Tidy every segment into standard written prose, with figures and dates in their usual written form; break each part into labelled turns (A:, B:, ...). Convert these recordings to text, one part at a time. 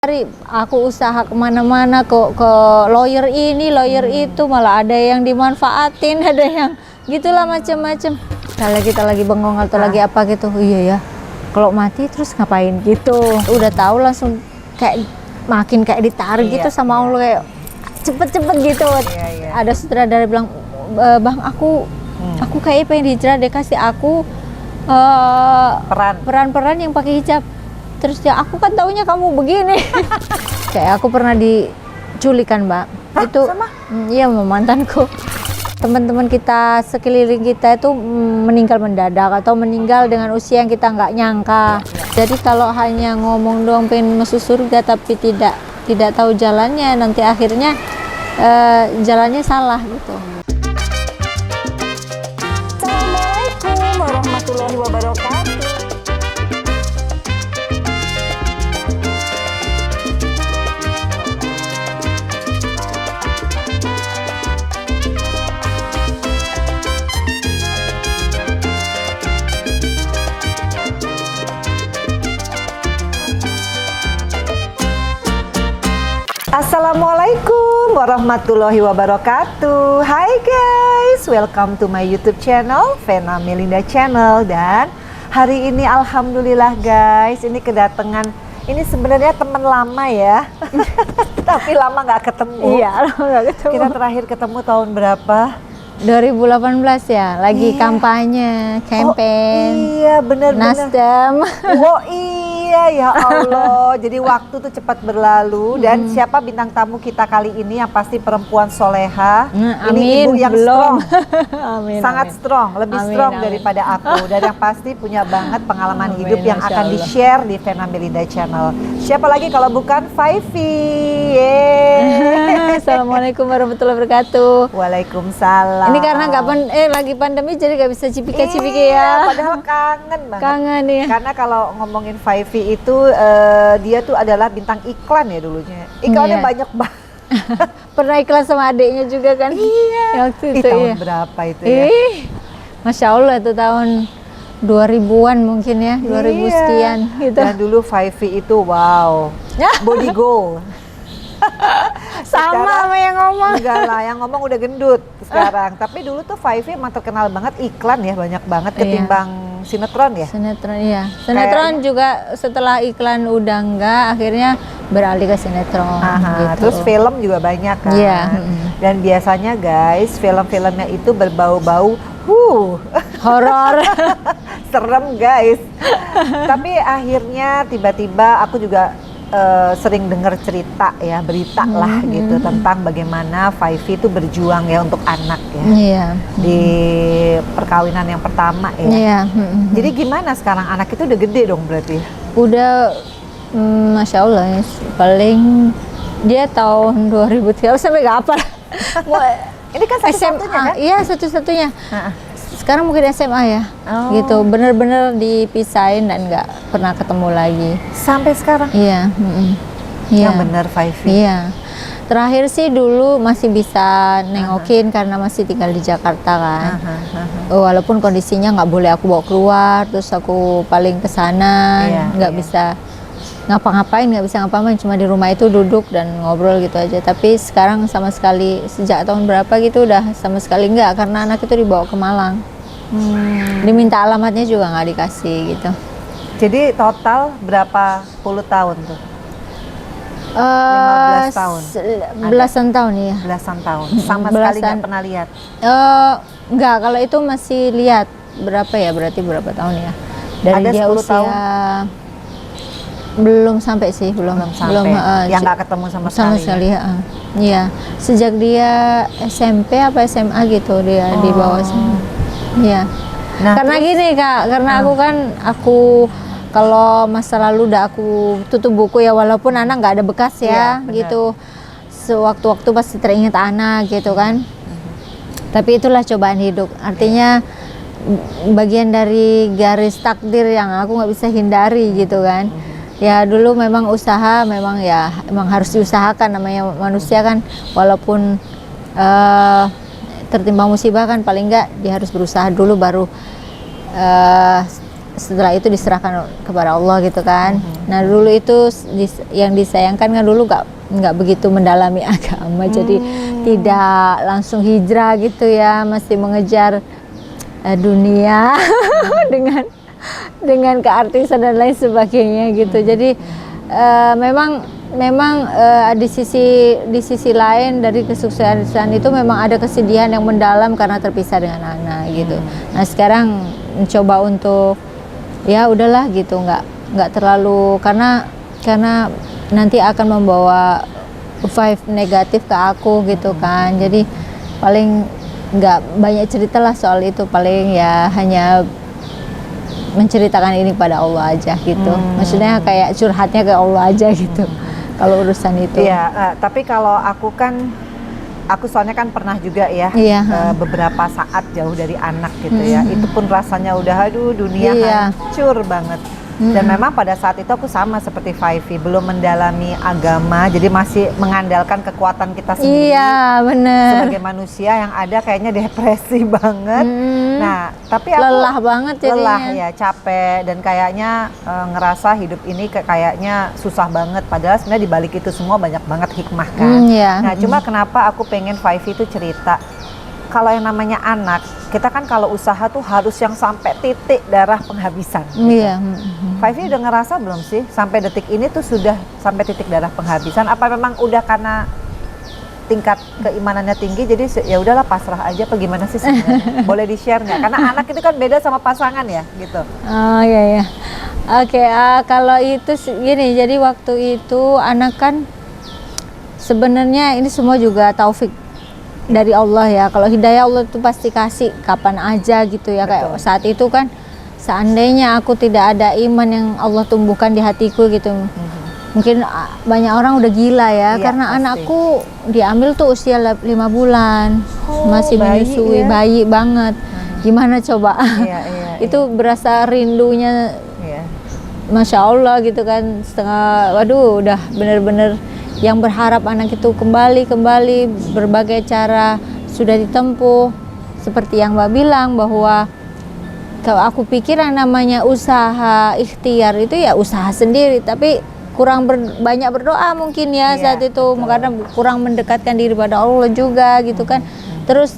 A: Hari aku usaha kemana-mana ke lawyer ini, lawyer itu, malah ada yang dimanfaatin, ada yang gitulah macam-macam. Kalau kita lagi bengong atau lagi apa gitu, iya ya, kalau mati terus ngapain gitu. Udah tahu langsung kayak makin kayak ditarik gitu sama Allah, kayak cepet-cepet gitu. Ada sutradara bilang, bang aku kayak pengen hijrah deh, kasih aku peran-peran yang pakai hijab. Terus ya aku kan taunya kamu begini. Kayak aku pernah diculik kan mbak. Hah, itu sama? Iya, mantanku. Teman-teman kita sekeliling kita itu meninggal mendadak atau meninggal dengan usia yang kita nggak nyangka. Jadi kalau hanya ngomong doang pengen masuk surga tapi tidak tahu jalannya, nanti akhirnya jalannya salah gitu.
B: Assalamualaikum warahmatullahi wabarakatuh. Assalamualaikum warahmatullahi wabarakatuh. Hai guys, welcome to my YouTube channel, Vena Melinda Channel. Dan hari ini alhamdulillah guys, ini kedatangan, ini sebenarnya teman lama ya. Tapi lama nggak ketemu.
A: Iya, lama nggak ketemu.
B: Kita terakhir ketemu tahun berapa?
A: 2018 ya, lagi kampanye, campaign.
B: Oh, iya benar-benar.
A: Nasdem.
B: Oh iya ya Allah. Jadi waktu tuh cepat berlalu. Dan siapa bintang tamu kita kali ini yang pasti perempuan soleha. Ini
A: Amin,
B: ibu yang
A: belum.
B: strong.
A: Amin,
B: Sangat
A: amin.
B: strong, lebih
A: Amin,
B: strong
A: amin.
B: daripada aku. Dan yang pasti punya banget pengalaman
A: Amin,
B: hidup yang
A: Masya
B: akan
A: Allah.
B: di-share di Vena Melinda Channel. Siapa lagi kalau bukan Faifi? Yeay.
A: Assalamualaikum warahmatullahi wabarakatuh.
B: Waalaikumsalam.
A: Ini karena lagi pandemi jadi nggak bisa cipika-cipiki
B: Iya,
A: ya.
B: padahal kangen banget.
A: Kangen ya.
B: Karena kalau ngomongin Faifi itu dia tuh adalah bintang iklan ya dulunya. Iklannya
A: Iya.
B: banyak banget.
A: Pernah iklan sama adiknya juga kan?
B: Iya.
A: Waktu
B: Ih,
A: itu
B: tahun
A: ya.
B: berapa itu ya?
A: Masya Allah itu tahun 2000-an mungkin ya, 2000
B: Iya.
A: sekian gitu.
B: Dan dulu Faifi itu wow, body goal.
A: Sama sama yang ngomong.
B: Enggak lah, yang ngomong udah gendut sekarang. Tapi dulu tuh Faifi emang terkenal banget iklan ya, banyak banget ketimbang sinetron ya.
A: Sinetron iya. Sinetron juga setelah iklan udah enggak, akhirnya beralih ke sinetron.
B: Aha,
A: gitu.
B: terus film juga banyak kan.
A: Iya.
B: Dan biasanya guys, film-filmnya itu berbau-bau
A: Horor.
B: serem guys. Tapi akhirnya tiba-tiba aku juga sering dengar cerita ya, berita lah gitu tentang bagaimana Faifi itu berjuang ya untuk anak ya.
A: Iya.
B: Di perkawinan yang pertama ya.
A: Iya.
B: Jadi gimana sekarang, anak itu udah gede dong berarti?
A: Udah Masya Allah ya, paling dia tahun 2003 sampai gak apa.
B: Ini kan satu-satunya kan?
A: Iya, satu-satunya.
B: Heeh.
A: Sekarang mungkin SMA ya.
B: Oh.
A: Gitu, bener-bener dipisahin dan nggak pernah ketemu lagi.
B: Sampai sekarang?
A: Iya. Iya.
B: Yang bener Faifi?
A: Iya. Terakhir sih dulu masih bisa nengokin karena masih tinggal di Jakarta kan. Walaupun kondisinya nggak boleh aku bawa keluar, terus aku paling kesana, nggak bisa ngapa-ngapain, nggak bisa ngapa-ngapain, cuma di rumah itu duduk dan ngobrol gitu aja. Tapi sekarang sama sekali, sejak tahun berapa gitu udah sama sekali nggak, karena anak itu dibawa ke Malang. Diminta alamatnya juga nggak dikasih gitu.
B: Jadi total berapa puluh tahun tuh? 15 tahun?
A: Belasan tahun ya.
B: Belasan tahun? Sama sekali nggak
A: Belasan.
B: pernah lihat?
A: Enggak, kalau itu masih lihat. Berapa ya, berarti berapa tahun ya? Dari
B: Ada
A: dia
B: 10
A: usia
B: tahun?
A: Belum sampai sih, belum
B: Sampai? Yang nggak ketemu sama sekali ya?
A: Iya, sejak dia SMP apa SMA gitu dia di bawah sini. Iya.
B: Nah,
A: Karena gini Kak, karena aku kalau masa lalu udah aku tutup buku ya, walaupun anak nggak ada bekas ya,
B: Iya, benar.
A: gitu. Sewaktu-waktu pasti teringat anak gitu kan. Tapi itulah cobaan hidup. Artinya bagian dari garis takdir yang aku nggak bisa hindari gitu kan. Ya dulu memang usaha, memang harus diusahakan, namanya manusia kan, walaupun tertimpa musibah kan paling nggak dia harus berusaha dulu baru setelah itu diserahkan kepada Allah gitu kan. Nah dulu itu yang disayangkan kan dulu nggak begitu mendalami agama, jadi tidak langsung hijrah gitu ya, masih mengejar dunia dengan keartisan dan lain sebagainya gitu. Jadi memang di sisi lain dari kesuksesan itu memang ada kesedihan yang mendalam karena terpisah dengan anak gitu. Nah sekarang mencoba untuk ya udahlah gitu, nggak terlalu karena nanti akan membawa vibe negatif ke aku gitu kan. Jadi paling nggak banyak cerita lah soal itu, paling ya hanya menceritakan ini pada Allah aja gitu. Maksudnya kayak curhatnya ke Allah aja gitu. Kalau urusan itu.
B: Iya, tapi kalau aku soalnya kan pernah juga ya beberapa saat jauh dari anak gitu ya. Itu pun rasanya udah aduh dunia hancur banget. Dan memang pada saat itu aku sama seperti Faifi, belum mendalami agama, jadi masih mengandalkan kekuatan kita sendiri.
A: Iya, bener.
B: Sebagai manusia yang ada kayaknya depresi banget. Nah, tapi aku
A: lelah banget jadinya.
B: Lelah ya, capek dan kayaknya ngerasa hidup ini kayaknya susah banget. Padahal sebenarnya dibalik itu semua banyak banget hikmah kan. Nah, cuma kenapa aku pengen Faifi itu cerita, kalau yang namanya anak, kita kan kalau usaha tuh harus yang sampai titik darah penghabisan.
A: Iya.
B: Faifi udah ngerasa belum sih sampai detik ini tuh sudah sampai titik darah penghabisan? Apa memang udah karena tingkat keimanannya tinggi jadi ya udahlah pasrah aja? Apa gimana sih sebenarnya? Boleh di share nggak? Karena anak itu kan beda sama pasangan ya, gitu.
A: Oh iya. Oke, kalau itu gini, jadi waktu itu anak kan sebenarnya ini semua juga taufik dari Allah ya. Kalau hidayah Allah itu pasti kasih kapan aja gitu ya. Betul. Kayak saat itu kan seandainya aku tidak ada iman yang Allah tumbuhkan di hatiku gitu, mungkin banyak orang udah gila ya. Karena pasti. Anakku diambil tuh usia 5 bulan, masih menyusui, bayi banget. Gimana coba? Itu berasa rindunya, Masya Allah gitu kan, waduh udah bener-bener yang berharap anak itu kembali berbagai cara sudah ditempuh. Seperti yang Mbak bilang bahwa kalau aku pikir yang namanya usaha ikhtiar itu ya usaha sendiri, tapi kurang banyak berdoa mungkin ya saat itu, karena kurang mendekatkan diri pada Allah juga gitu kan. Terus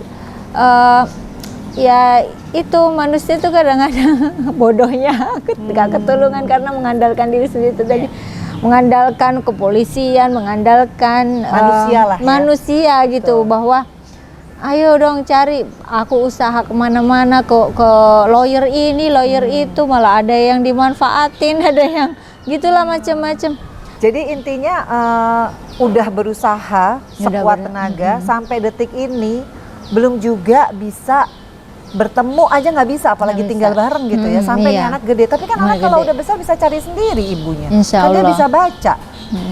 A: ya itu manusia itu kadang-kadang bodohnya gak ketulungan karena mengandalkan diri sendiri itu tadi. Mengandalkan kepolisian, mengandalkan manusia gitu, bahwa ayo dong cari, aku usaha kemana-mana ke lawyer ini, lawyer itu, malah ada yang dimanfaatin, ada yang gitulah macam-macam.
B: Jadi intinya udah berusaha sekuat tenaga sampai detik ini belum juga bisa bertemu aja nggak bisa, apalagi tinggal bareng gitu ya, sampai anak gede. Tapi kan anak kalau udah besar bisa cari sendiri ibunya,
A: Insya Allah.
B: Kan dia bisa baca.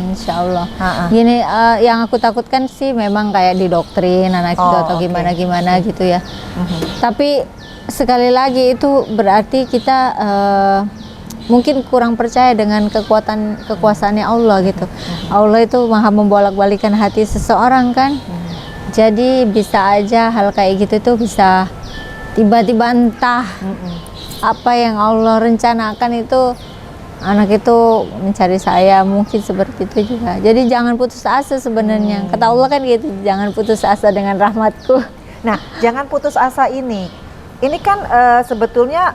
A: Insya Allah. Gini, yang aku takutkan sih memang kayak didoktrin anak itu atau gimana gitu ya. Tapi sekali lagi itu berarti kita mungkin kurang percaya dengan kekuasaannya Allah gitu. Allah itu maha membolak-balikan hati seseorang kan. Jadi bisa aja hal kayak gitu tuh bisa tiba-tiba entah apa yang Allah rencanakan itu, anak itu mencari saya, mungkin seperti itu juga. Jadi jangan putus asa sebenarnya. Kata Allah kan gitu, jangan putus asa dengan rahmatku.
B: Nah, jangan putus asa ini kan sebetulnya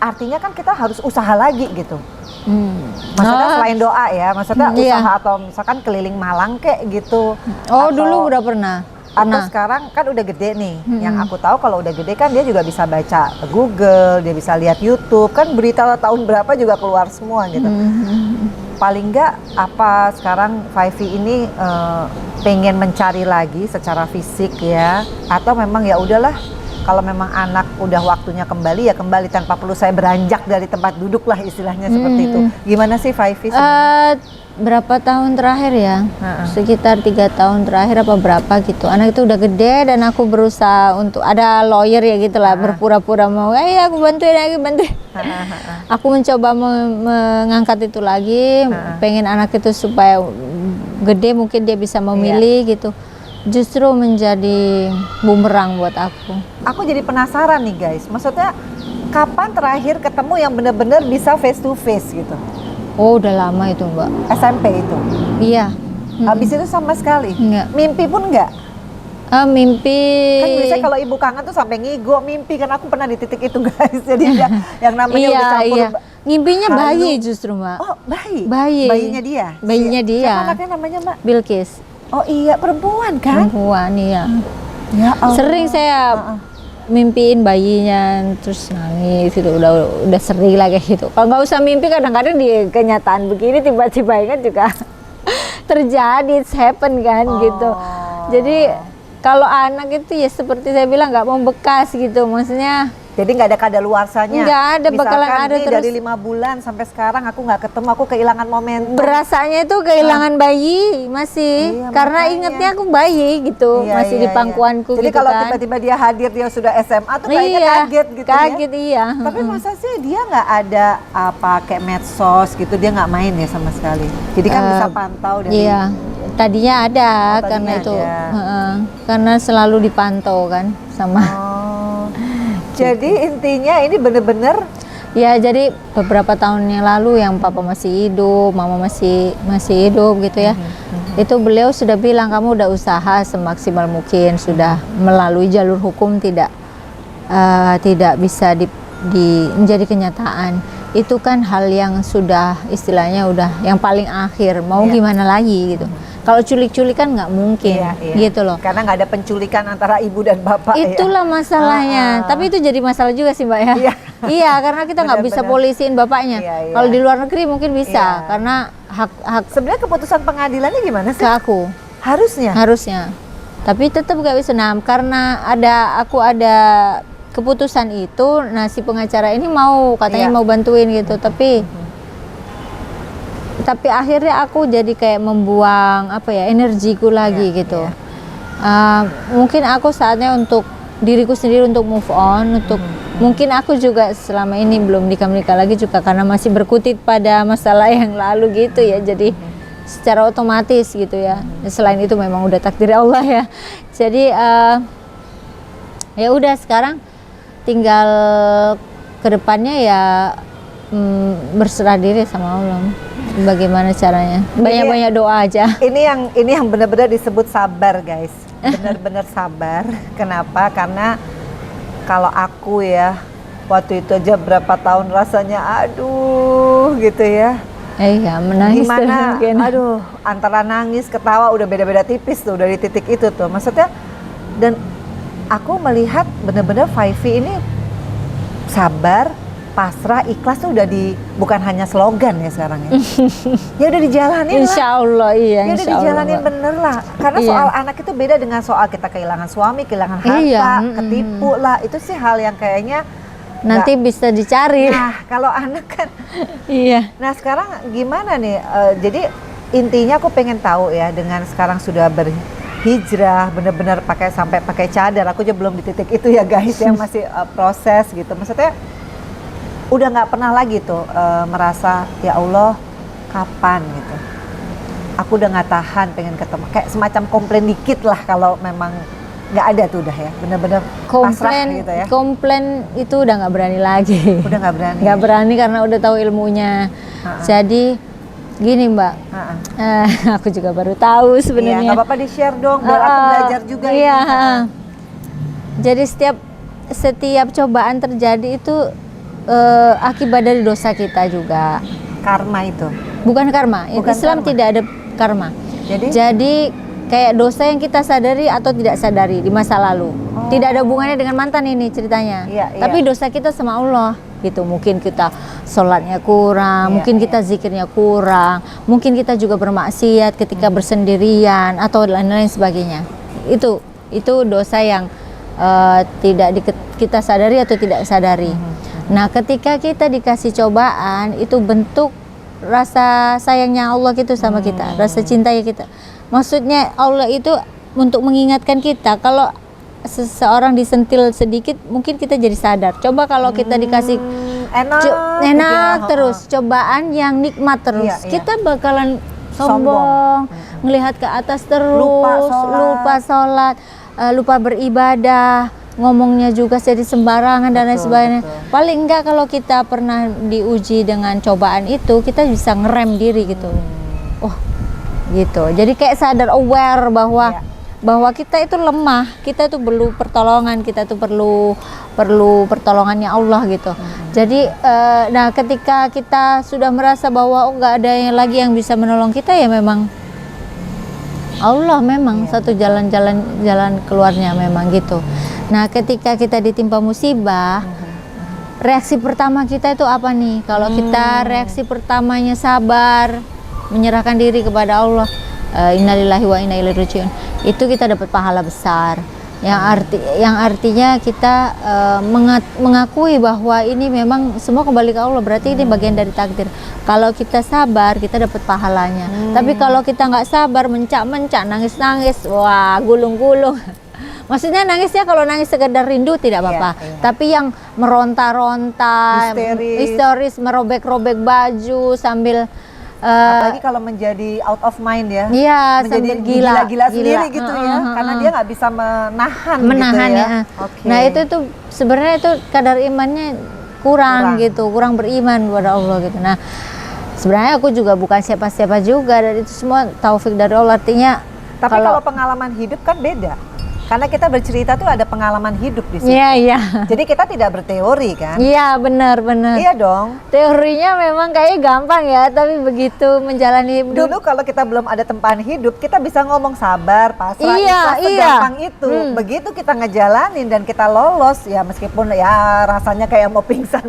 B: artinya kan kita harus usaha lagi gitu. Maksudnya selain doa ya, maksudnya usaha atau misalkan keliling Malang kayak gitu.
A: Dulu udah pernah.
B: Atau sekarang kan udah gede nih, yang aku tahu kalau udah gede kan dia juga bisa baca Google, dia bisa lihat YouTube, kan berita tahun berapa juga keluar semua gitu. Paling nggak apa sekarang Faifi ini pengen mencari lagi secara fisik ya, atau memang ya udahlah, kalau memang anak udah waktunya kembali ya kembali tanpa perlu saya beranjak dari tempat duduk lah istilahnya seperti itu. Gimana sih Faifi?
A: Berapa tahun terakhir ya, sekitar 3 tahun terakhir apa berapa gitu, anak itu udah gede dan aku berusaha untuk ada lawyer ya gitulah, berpura-pura mau aku bantuin. Aku mencoba mengangkat itu lagi, pengen anak itu supaya gede mungkin dia bisa memilih gitu, justru menjadi bumerang buat aku.
B: Aku jadi penasaran nih guys, maksudnya kapan terakhir ketemu yang benar-benar bisa face to face gitu?
A: Oh, udah lama itu, Mbak.
B: SMP itu?
A: Iya.
B: Habis itu sama sekali?
A: Enggak.
B: Mimpi pun enggak?
A: Mimpi.
B: Kan biasanya kalau ibu kangen tuh sampai ngigo mimpi, kan aku pernah di titik itu guys. Jadi yang namanya udah campur.
A: Iya. Ngimpinya
B: halu.
A: bayi justru, Mbak.
B: Oh, bayi?
A: Bayi.
B: Bayinya dia?
A: Bayinya dia.
B: Siapa anaknya namanya, Mbak?
A: Bilqis.
B: Oh iya, perempuan kan?
A: Perempuan, iya.
B: Ya Allah.
A: Sering saya mimpiin bayinya terus nangis gitu, udah sering lah kayak gitu. Kalau nggak usah mimpi, kadang-kadang di kenyataan begini tiba-tiba ingat juga terjadi, it's happen kan gitu. Jadi kalau anak itu ya seperti saya bilang nggak mau bekas gitu, maksudnya.
B: Jadi nggak ada kadaluarsanya.
A: Nggak ada, bakalan
B: Misalkan
A: ada
B: nih,
A: terus.
B: dari 5 bulan sampai sekarang aku nggak ketemu, aku kehilangan momentum.
A: Berasanya itu kehilangan bayi masih,
B: Iya,
A: karena
B: makanya.
A: ingetnya aku bayi gitu,
B: Iya,
A: masih
B: iya,
A: di pangkuanku
B: iya. Jadi
A: gitu
B: kalau
A: kan.
B: tiba-tiba dia hadir, dia sudah SMA tuh kayaknya
A: Iya,
B: kaget gitu
A: kaget,
B: ya.
A: iya.
B: Tapi masa sih dia nggak ada apa kayak medsos gitu, dia nggak main ya sama sekali. Jadi kan bisa pantau dari.
A: Iya, tadinya ada,
B: Oh,
A: karena
B: tadinya
A: itu
B: ada.
A: karena selalu dipantau kan sama.
B: Oh. Jadi intinya ini bener-bener
A: Ya, jadi beberapa tahun yang lalu yang papa masih hidup, mama masih hidup gitu ya. Itu beliau sudah bilang, kamu udah usaha semaksimal mungkin, sudah melalui jalur hukum, tidak bisa menjadi kenyataan. Itu kan hal yang sudah istilahnya udah yang paling akhir, mau gimana lagi gitu. Kalau culik-culikan nggak mungkin, gitu loh.
B: Karena nggak ada penculikan antara ibu dan bapak.
A: Itulah masalahnya. Tapi itu jadi masalah juga sih, Mbak ya.
B: Iya.
A: Iya, karena kita nggak bisa polisiin bapaknya.
B: Iya.
A: Kalau di luar negeri mungkin bisa,
B: Iya.
A: karena hak
B: Sebenarnya keputusan pengadilannya gimana sih?
A: ke aku harusnya. Tapi tetap nggak bisa. Nah, karena aku ada keputusan itu, nah si pengacara ini katanya mau bantuin gitu, tapi akhirnya aku jadi kayak membuang energiku lagi gitu. Mungkin aku saatnya untuk diriku sendiri untuk move on, mungkin aku juga selama ini belum nikah lagi juga karena masih berkutit pada masalah yang lalu gitu ya, jadi secara otomatis gitu ya. Selain itu memang udah takdir Allah ya. Jadi ya udah, sekarang tinggal kedepannya ya berserah diri sama Allah. Bagaimana caranya? Banyak-banyak doa aja.
B: Ini yang benar-benar disebut sabar, guys. Benar-benar sabar. Kenapa? Karena kalau aku ya, waktu itu aja berapa tahun rasanya aduh gitu ya.
A: Iya, menangis
B: Gimana?
A: mungkin.
B: Aduh, antara nangis, ketawa udah beda-beda tipis tuh dari titik itu tuh. Maksudnya, dan aku melihat benar-benar Faifi ini sabar, pasrah, ikhlas tuh udah bukan hanya slogan ya sekarang ya. Ya udah dijalanin
A: Insya Allah, iya.
B: Ya udah dijalanin bener lah. Karena soal anak itu beda dengan soal kita kehilangan suami, kehilangan harta, ketipu lah. Itu sih hal yang kayaknya
A: nanti bisa dicari.
B: Nah, kalau anak kan.
A: Iya.
B: Nah, sekarang gimana nih? Jadi intinya aku pengen tahu ya, dengan sekarang sudah berhijrah, bener-bener sampai pakai cadar. Aku aja belum di titik itu ya guys, yang masih proses gitu. Maksudnya udah nggak pernah lagi tuh merasa ya Allah kapan gitu. Aku udah nggak tahan pengen ketemu, kayak semacam komplain dikit lah kalau memang nggak ada tuh udah ya, bener-bener pasrah gitu ya.
A: Komplain itu udah nggak berani lagi.
B: Udah nggak berani.
A: Nggak berani karena udah tahu ilmunya. Jadi gini Mbak, aku juga baru tahu sebenarnya.
B: Iya, nggak apa-apa di-share dong, biar aku belajar juga.
A: Iya. Jadi setiap cobaan terjadi itu akibat dari dosa kita juga.
B: Karma itu.
A: Bukan karma. Islam
B: karma.
A: tidak ada karma. Jadi kayak dosa yang kita sadari atau tidak sadari di masa lalu. Tidak ada hubungannya dengan mantan ini ceritanya. Tapi dosa kita sama Allah gitu. Mungkin kita sholatnya kurang, mungkin kita zikirnya kurang, mungkin kita juga bermaksiat ketika bersendirian atau lain-lain sebagainya. Itu dosa yang tidak kita sadari atau tidak sadari. Nah, ketika kita dikasih cobaan, itu bentuk rasa sayangnya Allah gitu sama kita, rasa cintanya kita. Maksudnya Allah itu untuk mengingatkan kita kalau seseorang disentil sedikit, mungkin kita jadi sadar. Coba kalau kita dikasih enak terus, cobaan yang nikmat terus, kita bakalan sombong, ngelihat ke atas terus, lupa sholat, lupa beribadah. ngomongnya juga jadi sembarangan dan lain
B: Betul,
A: sebagainya.
B: betul.
A: Paling enggak kalau kita pernah diuji dengan cobaan itu, kita bisa ngerem diri gitu. Oh, gitu. Jadi kayak sadar, aware bahwa
B: Iya.
A: bahwa kita itu lemah, kita itu perlu pertolongan, kita itu perlu pertolongannya Allah gitu. Jadi nah ketika kita sudah merasa bahwa nggak ada yang lagi yang bisa menolong kita, ya memang Allah memang satu jalan keluarnya memang gitu. Nah ketika kita ditimpa musibah, reaksi pertama kita itu apa nih? Kalau kita reaksi pertamanya sabar, menyerahkan diri kepada Allah, innalillahi wa inna ilaihi rajiun, itu kita dapat pahala besar. Yang artinya kita mengakui bahwa ini memang semua kembali ke Allah, berarti ini bagian dari takdir. Kalau kita sabar, kita dapat pahalanya. Tapi kalau kita nggak sabar, mencak-mencak, nangis-nangis, wah gulung-gulung. Maksudnya nangisnya kalau nangis sekedar rindu tidak apa-apa.
B: Iya.
A: Tapi yang meronta-ronta, histeris, merobek-robek baju sambil
B: Apalagi kalau menjadi out of mind ya.
A: iya,
B: menjadi
A: sambil gila
B: sendiri gitu ya. Karena dia nggak bisa menahan gitu ya. Oke.
A: Nah itu tuh sebenarnya itu kadar imannya kurang gitu, kurang beriman kepada Allah gitu. Nah sebenarnya aku juga bukan siapa-siapa juga, dan itu semua taufik dari Allah. Artinya
B: Tapi kalau pengalaman hidup kan beda. Karena kita bercerita tuh ada pengalaman hidup di situ.
A: iya
B: Jadi kita tidak berteori kan?
A: iya benar
B: Iya dong.
A: teorinya memang kayaknya gampang ya, tapi begitu menjalani hidup.
B: Dulu kalau kita belum ada tempahan hidup, kita bisa ngomong sabar, pasrah,
A: Iya,
B: ikhlas,
A: iya.
B: segampang itu. Begitu kita ngejalanin dan kita lolos, ya meskipun ya rasanya kayak mau pingsan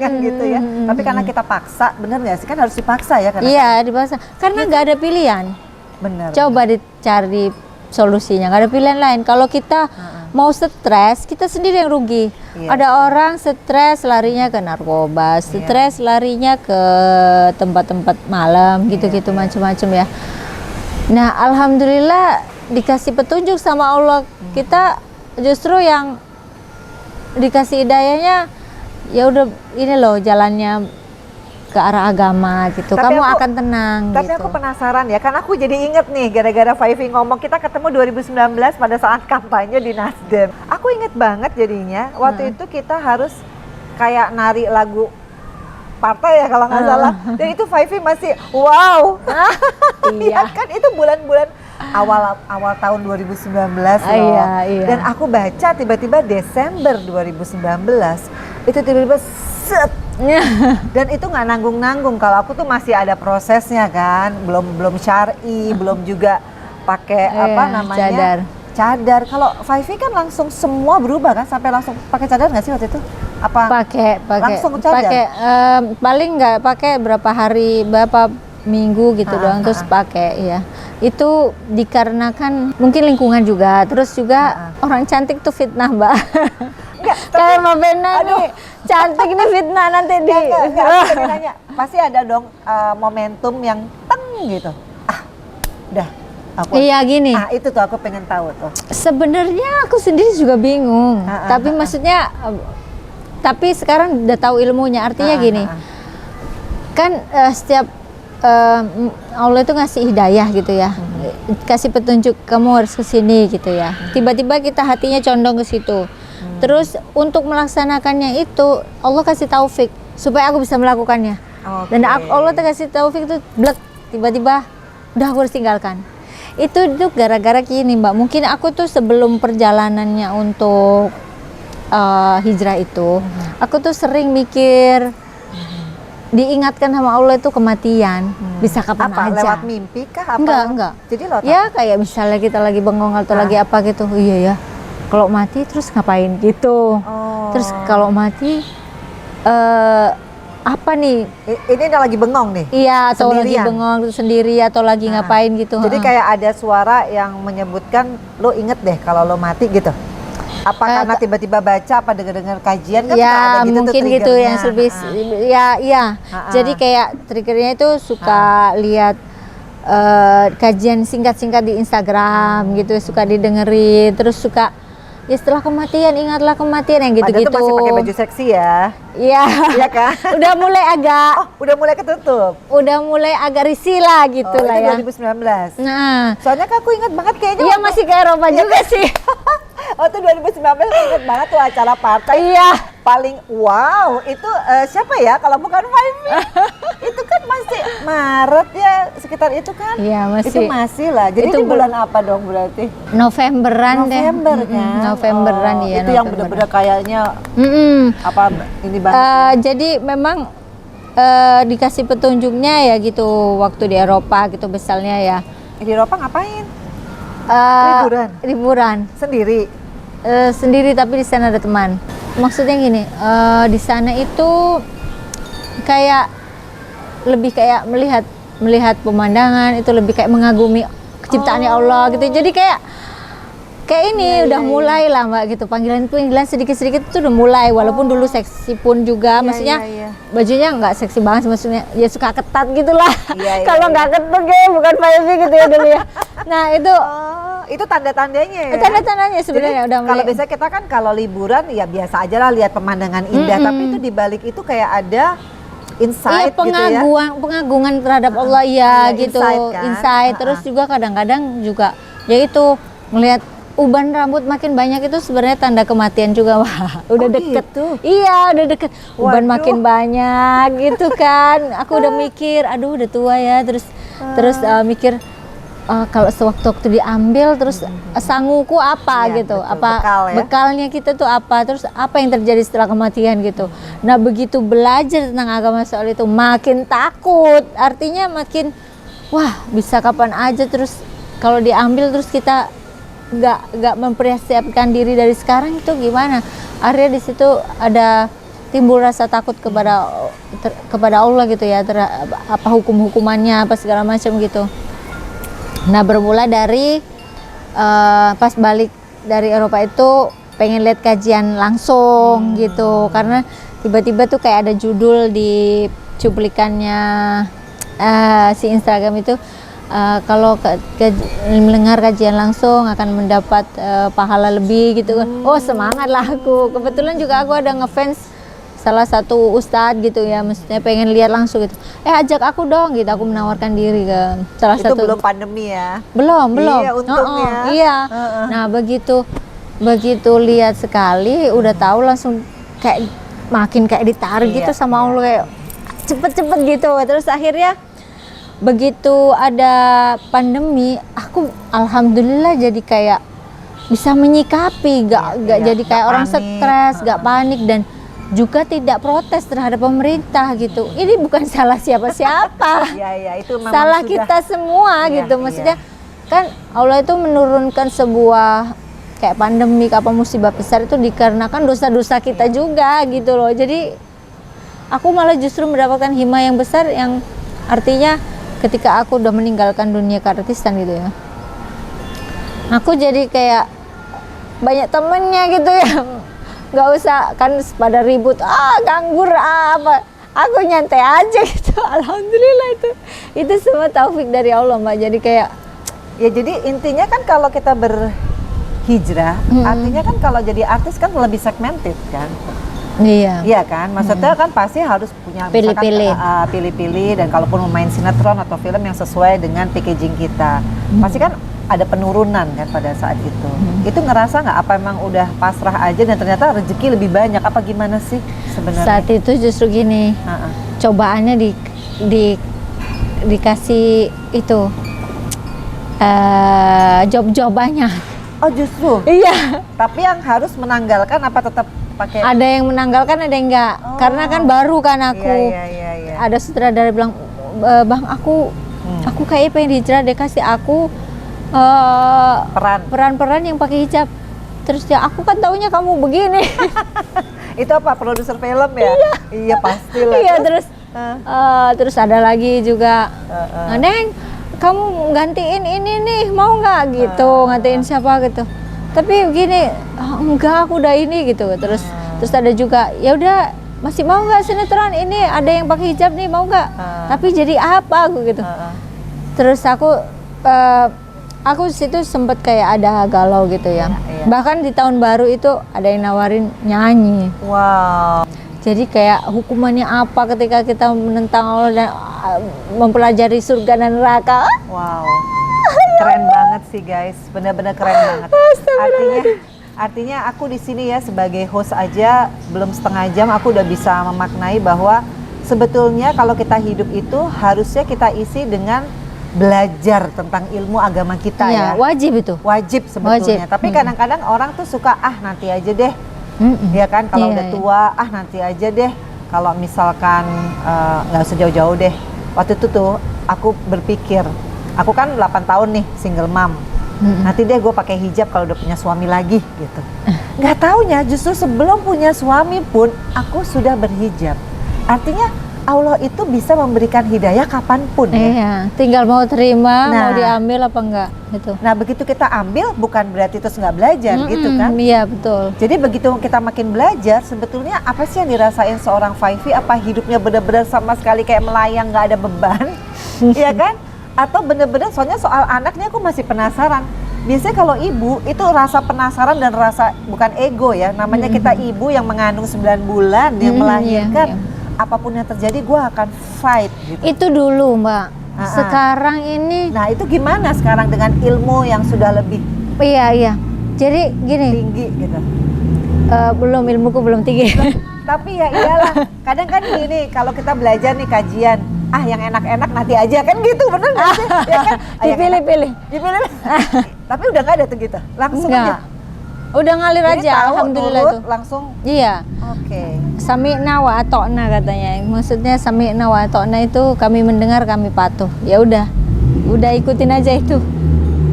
B: kan gitu ya. Tapi karena kita paksa, bener nggak sih? Kan harus dipaksa ya.
A: Iya dipaksa, karena nggak ada pilihan.
B: Bener.
A: Coba dicari solusinya, nggak ada pilihan lain. Kalau kita mau stres, kita sendiri yang rugi.
B: Iya.
A: Ada orang stres larinya ke narkoba, stres larinya ke tempat-tempat malam, gitu-gitu macam-macam ya. Nah, alhamdulillah dikasih petunjuk sama Allah, kita justru yang dikasih hidayahnya, ya udah ini loh jalannya ke arah agama gitu.
B: Tapi
A: Kamu
B: aku-
A: akan tenang
B: Tapi
A: gitu.
B: aku penasaran ya, karena aku jadi inget nih gara-gara Faifi ngomong kita ketemu 2019 pada saat kampanye di Nasdem. Aku inget banget jadinya, waktu itu kita harus kayak nari lagu partai ya kalau nggak salah. Dan itu Faifi masih wow.
A: Iya.
B: Ya kan itu bulan-bulan awal tahun 2019 loh.
A: Iya.
B: Dan aku baca tiba-tiba Desember 2019 itu tiba-tiba set. Dan itu nggak nanggung-nanggung. Kalau aku tuh masih ada prosesnya kan, belum syar'i, belum juga pakai apa namanya cadar. Kalau Faifi kan langsung semua berubah kan, sampai langsung pakai cadar nggak sih waktu itu? Apa?
A: Pakai
B: Langsung cadar?
A: pakai paling nggak pakai berapa hari, berapa minggu gitu doang, terus pakai ya. Itu dikarenakan mungkin lingkungan juga, terus juga orang cantik tuh fitnah, Mbak.
B: Enggak,
A: Kayak Mbak Bena nih, cantik nih fitnah nanti di.
B: enggak, aku pengen nanya. Pasti ada dong momentum yang teng gitu. Udah.
A: Iya gini.
B: Itu tuh aku pengen tahu tuh.
A: Sebenarnya aku sendiri juga bingung, tapi maksudnya tapi sekarang udah tahu ilmunya. Artinya gini, kan setiap Allah itu ngasih hidayah gitu ya, kasih petunjuk kamu harus ke sini gitu ya. Tiba-tiba kita hatinya condong ke situ. Terus untuk melaksanakannya itu Allah kasih taufik supaya aku bisa melakukannya. Dan Allah tuh kasih taufik itu blek, tiba-tiba udah aku harus tinggalkan. Itu gara-gara gini Mbak, mungkin aku tuh sebelum perjalanannya untuk hijrah itu, aku tuh sering mikir, diingatkan sama Allah itu kematian, bisa kapan aja.
B: Lewat mimpi kah? Apa?
A: Enggak.
B: Jadi lewat
A: Ya kayak misalnya kita lagi bengong atau lagi apa gitu, iya ya, kalau mati terus ngapain gitu. Terus kalau mati apa nih?
B: Ini lagi bengong nih?
A: Iya, atau lagi
B: Sendirian?
A: bengong sendiri atau lagi ngapain gitu.
B: Jadi kayak ada suara yang menyebutkan lo inget deh kalau lo mati gitu. Apa karena tiba-tiba baca, apa dengar kajian kan suka
A: ya
B: ada gitu
A: mungkin
B: tuh
A: gitu yang
B: triggernya.
A: lebih iya. Jadi kayak triggernya itu suka lihat kajian singkat-singkat di Instagram gitu, suka didengerin, terus suka ya setelah kematian ingatlah kematian yang gitu-gitu.
B: Padahal tuh masih pakai baju seksi ya.
A: Iya.
B: Iya kan?
A: Udah mulai agak
B: Udah mulai ketutup.
A: udah mulai agak risih lah gitu lah
B: itu
A: ya.
B: 2019.
A: Nah,
B: Soalnya kan aku ingat banget kayaknya
A: iya masih ke Eropa juga sih.
B: Waktu 2019 aku ingat banget tuh acara partai.
A: Iya.
B: Paling wow, itu siapa ya kalau bukan Five? Itu kan masih Maret ya, sekitar itu kan?
A: Iya, masih.
B: Itu masih lah. Jadi
A: Itu
B: itu bulan apa dong berarti?
A: Novemberan deh.
B: November kan?
A: Novemberan
B: Oh,
A: ya.
B: itu yang benar-benar kayaknya apa ini banget.
A: Jadi memang dikasih petunjuknya ya gitu waktu di Eropa gitu misalnya ya.
B: Di Eropa ngapain?
A: Liburan.
B: Sendiri?
A: Sendiri tapi di sana ada teman. Maksudnya gini, di sana itu kayak lebih kayak melihat pemandangan, itu lebih kayak mengagumi ciptaannya Allah gitu. Jadi kayak ini udah mulai lah Mbak gitu, panggilan sedikit-sedikit itu udah mulai, walaupun dulu seksi pun juga, maksudnya bajunya nggak seksi banget, maksudnya ya suka ketat gitulah. Kalau nggak ketat kayak bukan Five gitu ya dulu ya. Nah itu
B: tanda-tandanya ya?
A: Tanda-tandanya sebenarnya udah mulai.
B: Kalau biasanya kita kan kalau liburan ya biasa aja lah lihat pemandangan indah, tapi itu dibalik itu kayak ada insight gitu ya?
A: Pengagungan terhadap Allah ya gitu,
B: insight kan?
A: Terus juga kadang-kadang juga yaitu melihat uban rambut makin banyak itu sebenarnya tanda kematian juga. Wah, udah deket
B: gitu?
A: Iya, udah deket. Uban makin banyak gitu kan. Aku udah mikir, aduh udah tua ya. Terus mikir kalau sewaktu-waktu diambil terus sanguku apa gitu,
B: betul,
A: apa
B: bekalnya
A: kita tuh apa, terus apa yang terjadi setelah kematian gitu. Nah begitu belajar tentang agama soal itu makin takut, artinya makin wah bisa kapan aja, terus kalau diambil terus kita nggak mempersiapkan diri dari sekarang itu gimana? Akhirnya di situ ada timbul rasa takut kepada Allah gitu ya, apa hukumannya apa segala macam gitu. Nah bermula dari pas balik dari Eropa itu pengen lihat kajian langsung gitu, karena tiba-tiba tuh kayak ada judul di cuplikannya si Instagram itu, kalau mendengar kajian langsung akan mendapat pahala lebih gitu. Oh semangat lah aku, kebetulan juga aku ada ngefans salah satu ustadz gitu ya, maksudnya pengen lihat langsung gitu. Ajak aku dong gitu, aku menawarkan diri ke salah satu.
B: Itu belum pandemi ya?
A: Belum.
B: Iya, untungnya.
A: Iya. Nah begitu lihat sekali, udah tahu langsung kayak makin kayak ditarik gitu sama Allah, kayak cepet-cepet gitu. Terus akhirnya begitu ada pandemi, aku alhamdulillah jadi kayak bisa menyikapi, gak jadi kayak orang stres, gak panik, dan juga tidak protes terhadap pemerintah gitu. Ini bukan salah siapa-siapa.
B: Itu memang
A: salah kita semua gitu. Maksudnya kan Allah itu menurunkan sebuah kayak pandemi, apa musibah besar itu dikarenakan dosa-dosa kita juga gitu loh. Jadi aku malah justru mendapatkan hikmah yang besar, yang artinya ketika aku udah meninggalkan dunia keartisan gitu ya, aku jadi kayak banyak temennya gitu ya. Nggak usah kan pada ribut, nganggur apa, aku nyantai aja gitu. Alhamdulillah itu semua taufik dari Allah Mbak. Jadi kayak
B: ya, jadi intinya kan kalau kita berhijrah, artinya kan kalau jadi artis kan lebih segmented kan. Iya kan, maksudnya kan pasti harus punya pilih-pilih, dan kalaupun mau main sinetron atau film yang sesuai dengan packaging kita, pasti kan ada penurunan kan pada saat itu. Itu ngerasa nggak apa emang udah pasrah aja dan ternyata rezeki lebih banyak, apa gimana sih sebenarnya?
A: Saat itu justru gini, cobaannya dikasih itu job banyak. Oh justru? Iya. Tapi yang harus menanggalkan apa tetap pakai? Ada yang menanggalkan, ada yang enggak. Karena kan baru kan aku. Iya. Ada sutradara bilang, Bang aku kayaknya pengen hijrah deh, kasih aku peran-peran yang pakai hijab. Terus ya aku kan taunya kamu begini.
B: Itu apa, produser film ya? Iya pastilah. Iya,
A: terus ada lagi juga, Neng kamu gantiin ini nih, mau nggak gitu, gantiin siapa gitu. Tapi begini, enggak aku udah ini gitu. Terus ada juga, ya udah masih mau nggak sinetron ini, ada yang pakai hijab nih, mau nggak? Tapi jadi apa aku gitu. Terus aku situ sempet kayak ada galau gitu ya. Bahkan di tahun baru itu ada yang nawarin nyanyi. Wow. Jadi kayak hukumannya apa ketika kita menentang Allah dan mempelajari surga dan neraka. Wow.
B: Keren banget sih guys, benar-benar keren banget. Artinya aku di sini ya sebagai host aja belum setengah jam aku udah bisa memaknai bahwa sebetulnya kalau kita hidup itu harusnya kita isi dengan belajar tentang ilmu agama kita ya.
A: Wajib itu.
B: Wajib sebetulnya.
A: Wajib.
B: Tapi kadang-kadang orang tuh suka nanti aja deh. Ya kan kalau udah tua nanti aja deh. Kalau misalkan nggak usah jauh-jauh deh. Waktu itu tuh aku berpikir, aku kan 8 tahun nih single mom. Nanti deh gue pakai hijab kalau udah punya suami lagi gitu. Nggak taunya justru sebelum punya suami pun aku sudah berhijab. Artinya Allah itu bisa memberikan hidayah kapanpun ya.
A: Iya, tinggal mau terima, mau diambil apa enggak gitu.
B: Nah begitu kita ambil bukan berarti terus nggak belajar gitu kan.
A: Iya betul.
B: Jadi begitu kita makin belajar sebetulnya apa sih yang dirasain seorang Faifi? Apa hidupnya benar-benar sama sekali kayak melayang nggak ada beban? Iya kan? Atau bener-bener soalnya soal anaknya aku masih penasaran. Biasanya kalau ibu itu rasa penasaran dan rasa bukan ego ya, namanya kita ibu yang mengandung 9 bulan yang melahirkan, apapun yang terjadi gue akan fight gitu.
A: Itu dulu Mbak. Sekarang ini
B: nah itu gimana sekarang dengan ilmu yang sudah lebih
A: iya jadi gini
B: tinggi gitu.
A: Belum, ilmuku belum tinggi.
B: Tapi ya iyalah, kadang kan gini kalau kita belajar nih kajian, yang enak-enak nanti aja kan gitu, bener nggak sih? Ya kan?
A: Dipilih-pilih.
B: Tapi udah nggak ada tuh gitu, langsung aja.
A: Udah ngalir
B: jadi
A: aja,
B: tahu,
A: alhamdulillah
B: nurut,
A: tuh.
B: Langsung.
A: Iya.
B: Oke.
A: Sami'na wa ata'na katanya. Maksudnya sami'na wa ata'na itu kami mendengar, kami patuh. Ya udah ikutin aja itu.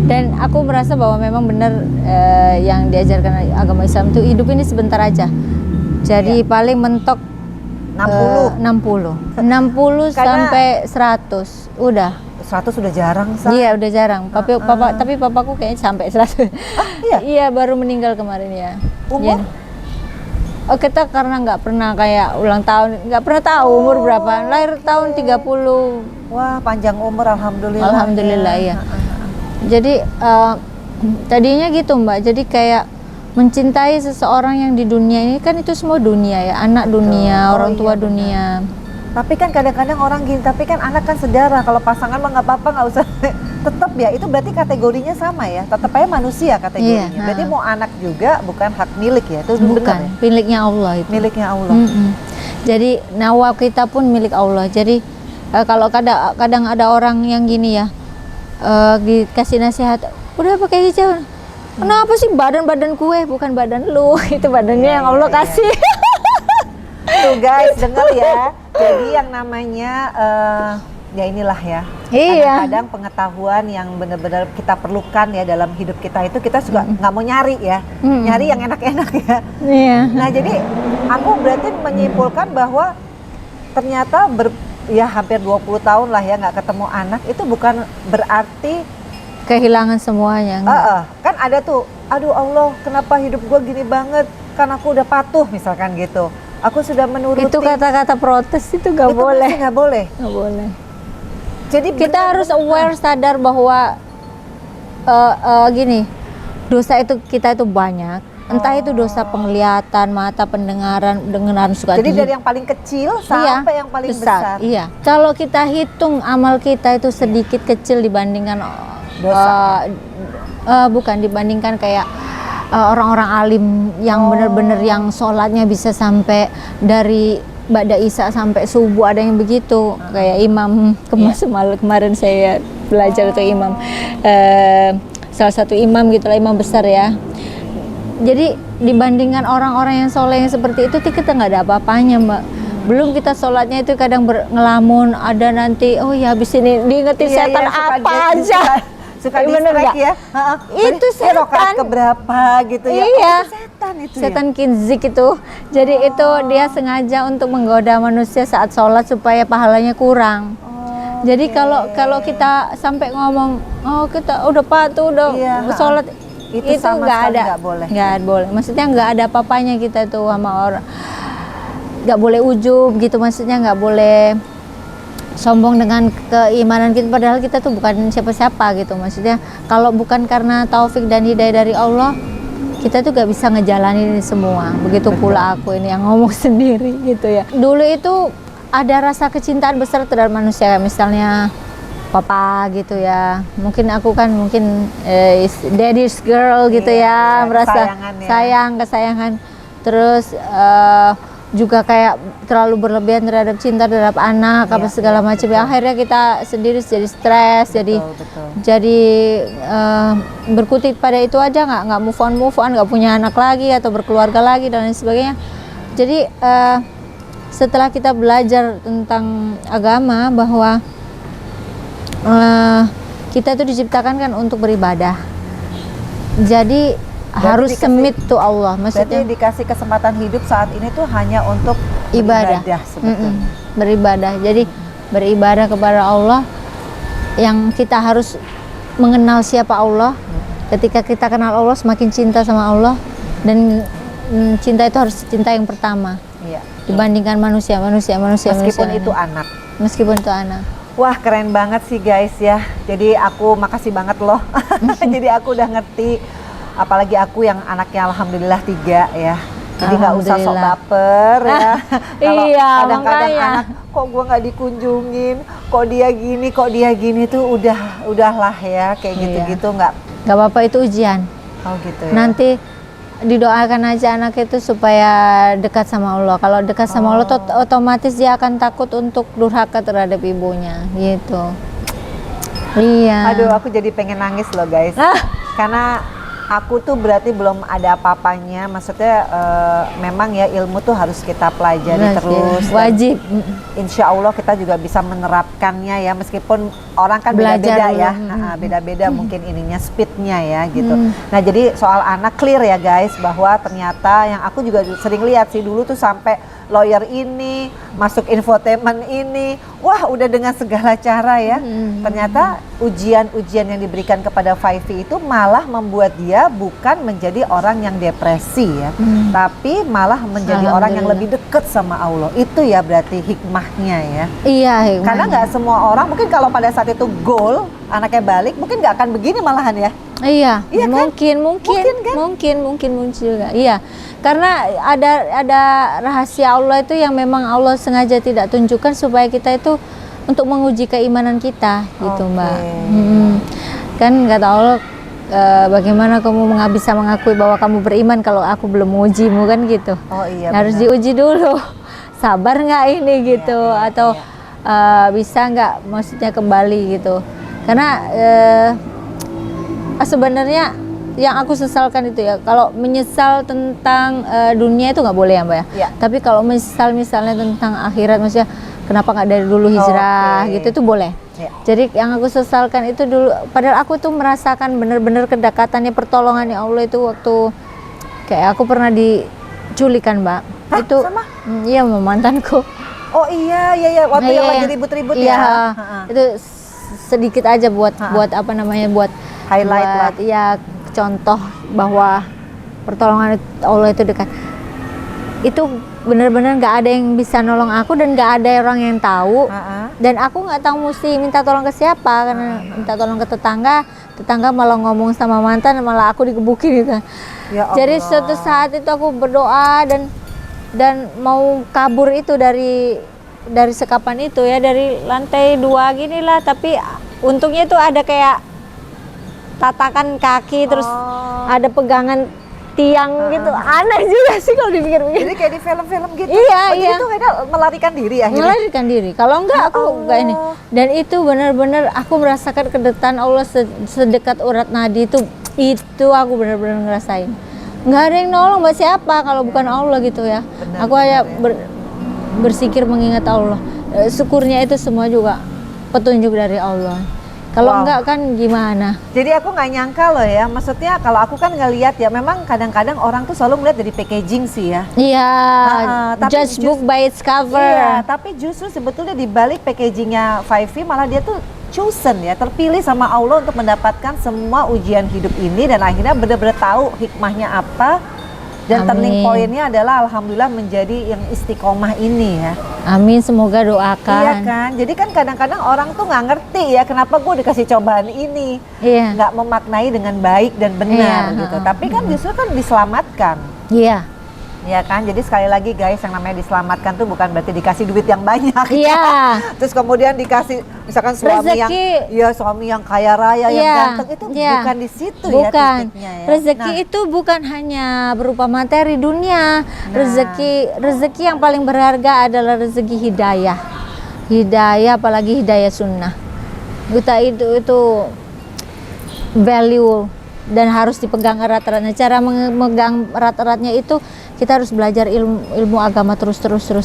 A: Dan aku merasa bahwa memang benar yang diajarkan agama Islam itu hidup ini sebentar aja. Jadi paling mentok 60 sampai 100 udah.
B: 100 sudah jarang
A: Iya udah jarang. Tapi papaku kayaknya sampai 100. Iya baru meninggal kemarin ya.
B: Umur?
A: Oh kita karena nggak pernah kayak ulang tahun, nggak pernah tahu umur berapa. Lahir tahun 30.
B: Wah panjang umur alhamdulillah.
A: Alhamdulillah ya. Jadi tadinya gitu Mbak. Jadi kayak mencintai seseorang yang di dunia ini kan itu semua dunia ya, anak dunia, orang tua dunia.
B: Tapi kan kadang-kadang orang gini, tapi kan anak kan sedarah, kalau pasangan mah nggak apa-apa, nggak usah. Tetap ya, itu berarti kategorinya sama ya, tetap aja manusia kategorinya. Berarti mau anak juga bukan hak milik ya, itu
A: bukan
B: benar ya?
A: Miliknya Allah itu.
B: Miliknya Allah.
A: Jadi nyawa kita pun milik Allah. Jadi kalau kadang ada orang yang gini ya, dikasih nasihat, udah pakai hijab. Kenapa sih badan kue bukan badan lu, itu badannya yang Allah kasih.
B: Tuh guys, denger ya. Jadi yang namanya ya inilah ya. Kadang-kadang pengetahuan yang benar-benar kita perlukan ya dalam hidup kita itu kita juga nggak mau nyari ya, nyari yang enak-enak ya. Nah jadi aku berarti menyimpulkan bahwa ternyata hampir 20 tahun lah ya nggak ketemu anak itu bukan berarti
A: kehilangan semuanya.
B: Kan ada tuh, aduh Allah kenapa hidup gue gini banget, kan aku udah patuh misalkan gitu, aku sudah menuruti. Itu
A: kata-kata protes itu nggak boleh.
B: Nggak boleh. Jadi
A: kita harus aware, sadar bahwa gini, dosa itu kita itu banyak. Entah itu dosa penglihatan, mata, pendengaran suka.
B: Jadi dari yang paling kecil sampai yang paling besar.
A: Iya. Kalau kita hitung amal kita itu sedikit kecil dibandingkan dosa. Bukan dibandingkan kayak orang-orang alim yang benar-benar yang sholatnya bisa sampai dari Ba'da Isya sampai subuh, ada yang begitu. Kayak imam kemarin saya belajar tuh imam, salah satu imam gitulah, imam besar ya. Jadi dibandingkan orang-orang yang soleh yang seperti itu kita nggak ada apa-apanya Mbak. Belum kita sholatnya itu kadang ngelamun, ada nanti habis ini diingetin setan apa aja.
B: Suka distract ya.
A: Itu setan
B: keberapa gitu ya.
A: Iya.
B: Setan
A: kinzik itu. Jadi itu dia sengaja untuk menggoda manusia saat sholat supaya pahalanya kurang. Jadi kalau kita sampai ngomong, kita udah patuh, udah sholat, itu nggak ada, nggak boleh. Maksudnya nggak ada apa-apanya kita tuh sama orang. Nggak boleh ujub gitu, maksudnya nggak boleh sombong dengan keimanan kita, padahal kita tuh bukan siapa-siapa gitu. Maksudnya kalau bukan karena taufik dan hidayah dari Allah, kita tuh gak bisa ngejalanin ini semua. Begitu pula aku ini yang ngomong sendiri gitu ya. Dulu itu ada rasa kecintaan besar terhadap manusia, misalnya papa gitu ya. Mungkin aku kan daddy's girl gitu ya, merasa sayang, kesayangan. Terus juga kayak terlalu berlebihan terhadap cinta terhadap anak apa segala macam ya, akhirnya kita sendiri jadi stres, jadi berkutik pada itu aja, nggak move on, nggak punya anak lagi atau berkeluarga lagi dan lain sebagainya. Jadi setelah kita belajar tentang agama bahwa kita itu diciptakan kan untuk beribadah, jadi harus submit to Allah. Maksudnya
B: berarti dikasih kesempatan hidup saat ini tuh hanya untuk
A: ibadah
B: sebetulnya.
A: Beribadah. Jadi beribadah kepada Allah, yang kita harus mengenal siapa Allah. Ketika kita kenal Allah, semakin cinta sama Allah, dan cinta itu harus cinta yang pertama.
B: Iya.
A: Dibandingkan manusia.
B: Meskipun itu anak.
A: Meskipun itu anak.
B: Wah, keren banget sih guys ya. Jadi aku makasih banget loh. Jadi aku udah ngerti. Apalagi aku yang anaknya alhamdulillah 3 ya. Jadi nggak usah sok baper ya. Kalau kadang-kadang anak kok gua nggak dikunjungin, kok dia gini tuh udahlah ya, kayak gitu-gitu nggak
A: apa-apa, itu ujian.
B: Oh gitu ya.
A: Nanti didoakan aja anak itu supaya dekat sama Allah. Kalau dekat sama Allah otomatis dia akan takut untuk durhaka terhadap ibunya gitu. Iya.
B: Aduh, aku jadi pengen nangis loh guys. Karena aku tuh berarti belum ada apa-apanya, maksudnya memang ya ilmu tuh harus kita pelajari terus,
A: wajib.
B: Insya Allah kita juga bisa menerapkannya ya, meskipun orang kan beda-beda ya, beda-beda mungkin ininya, speednya ya gitu. Nah jadi soal anak clear ya guys, bahwa ternyata yang aku juga sering lihat sih dulu tuh sampai lawyer ini, masuk infotainment ini, wah udah dengan segala cara ya. Ternyata ujian-ujian yang diberikan kepada Faifi itu malah membuat dia bukan menjadi orang yang depresi ya, tapi malah menjadi orang yang lebih dekat sama Allah. Itu ya berarti hikmahnya ya.
A: Iya, hikmahnya.
B: Karena nggak semua orang, mungkin kalau pada saat itu goal anaknya balik, mungkin nggak akan begini malahan ya.
A: Iya,
B: iya
A: mungkin juga. Iya, karena ada rahasia Allah itu yang memang Allah sengaja tidak tunjukkan supaya kita itu untuk menguji keimanan kita gitu, Mbak. Kan kata Allah, bagaimana kamu bisa mengakui bahwa kamu beriman kalau aku belum mengujimu, kan gitu.
B: Oh iya.
A: Harus diuji dulu, sabar nggak ini gitu, atau bisa nggak maksudnya kembali gitu. Karena sebenarnya yang aku sesalkan itu ya, kalau menyesal tentang dunia itu nggak boleh ya Mbak ya. Tapi kalau misalnya tentang akhirat, maksudnya kenapa nggak dari dulu hijrah gitu, itu boleh. Jadi yang aku sesalkan itu dulu, padahal aku tuh merasakan bener-bener kedekatannya, pertolongannya Allah itu waktu kayak aku pernah diculikan Mbak. Itu
B: sama?
A: Iya, sama mantanku.
B: Oh iya waktu yang lagi ribut-ribut ya.
A: Itu sedikit aja buat apa namanya, buat
B: highlight lah.
A: Ya, contoh bahwa pertolongan Allah itu dekat. Itu benar-benar nggak ada yang bisa nolong aku, dan nggak ada orang yang tahu. Dan aku nggak tahu mesti minta tolong ke siapa, karena minta tolong ke tetangga malah ngomong sama mantan, malah aku digebukin gitu.
B: Ya Allah.
A: Jadi suatu saat itu aku berdoa dan mau kabur itu dari sekapan itu ya, dari lantai 2 gini lah, tapi untungnya itu ada kayak tatakan kaki, terus ada pegangan tiang gitu. Aneh juga sih kalau dipikir-pikir.
B: Jadi kayak di film-film gitu.
A: Iya.
B: Jadi itu kayaknya melarikan diri akhirnya.
A: Melarikan diri. Kalau enggak aku enggak ini. Dan itu benar-benar aku merasakan kedetaan Allah sedekat urat nadi itu aku benar-benar ngerasain. Nggak ada yang nolong, buat siapa kalau bukan Allah gitu ya. Aku hanya bersikir mengingat Allah. Syukurnya itu semua juga petunjuk dari Allah. Kalau enggak kan gimana?
B: Jadi aku nggak nyangka loh ya, maksudnya kalau aku kan ngelihat ya, memang kadang-kadang orang tuh selalu melihat dari packaging sih ya.
A: Iya,
B: judge
A: book by its cover.
B: Iya, tapi justru sebetulnya di balik packagingnya Faifi malah dia tuh chosen ya, terpilih sama Allah untuk mendapatkan semua ujian hidup ini, dan akhirnya benar-benar tahu hikmahnya apa. Dan turning point-nya adalah alhamdulillah menjadi yang istiqomah ini ya.
A: Amin, semoga doakan.
B: Iya kan, jadi kan kadang-kadang orang tuh nggak ngerti ya kenapa gue dikasih cobaan ini.
A: Iya.
B: Nggak memaknai dengan baik dan benar gitu. Tapi kan justru kan diselamatkan.
A: Iya.
B: Ya kan, jadi sekali lagi guys, yang namanya diselamatkan tuh bukan berarti dikasih duit yang banyak.
A: Iya.
B: Terus kemudian dikasih misalkan suami
A: Rezeki.
B: yang kaya raya, yang ganteng, itu bukan di situ ya titiknya ya.
A: Rezeki itu bukan hanya berupa materi dunia. Rezeki yang paling berharga adalah rezeki hidayah. Hidayah, apalagi hidayah sunnah. Kita itu value dan harus dipegang erat-eratnya. Cara memegang erat-eratnya itu kita harus belajar ilmu agama terus.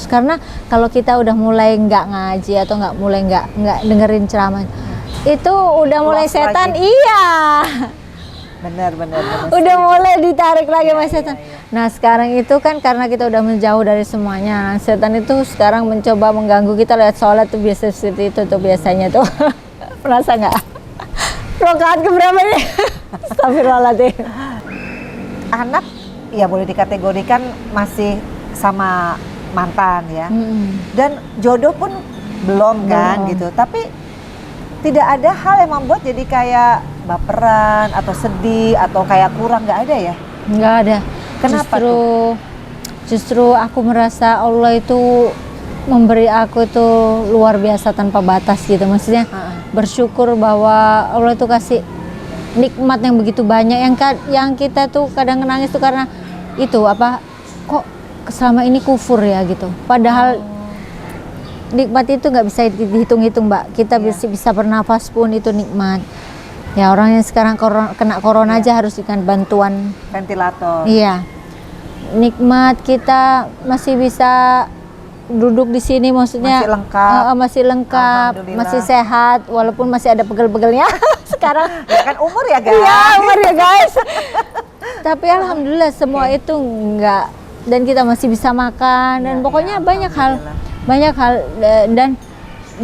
A: Karena kalau kita udah mulai nggak ngaji atau nggak dengerin ceramah, itu udah mulai setan.
B: Lagi.
A: Iya.
B: Benar.
A: Udah mulai ditarik lagi sama setan. Nah sekarang itu kan karena kita udah menjauh dari semuanya, setan itu sekarang mencoba mengganggu kita lewat sholat tuh biasa seperti itu tuh biasanya tuh. Merasa nggak? Rokaat keberapa nih? Astagfirullahaladzim.
B: Anak ya boleh dikategorikan masih sama mantan ya. Dan jodoh pun belum kan gitu. Tapi tidak ada hal yang membuat jadi kayak baperan atau sedih atau kayak kurang, nggak ada ya?
A: Nggak ada.
B: Kenapa
A: Justru aku merasa Allah itu memberi aku tuh luar biasa tanpa batas gitu. Maksudnya bersyukur bahwa Allah itu kasih nikmat yang begitu banyak yang kita tuh kadang nangis tuh karena itu kok selama ini kufur ya gitu. Padahal nikmat itu nggak bisa dihitung-hitung, Mbak. Kita bisa bernafas pun itu nikmat. Ya orang yang sekarang kena corona aja harus dengan bantuan
B: ventilator.
A: Iya. Nikmat kita masih bisa duduk di sini, maksudnya masih lengkap, masih sehat walaupun masih ada pegel-pegelnya sekarang.
B: Ya kan umur ya guys.
A: Iya, umur ya guys. Tapi alhamdulillah semua itu enggak, dan kita masih bisa makan dan pokoknya banyak hal dan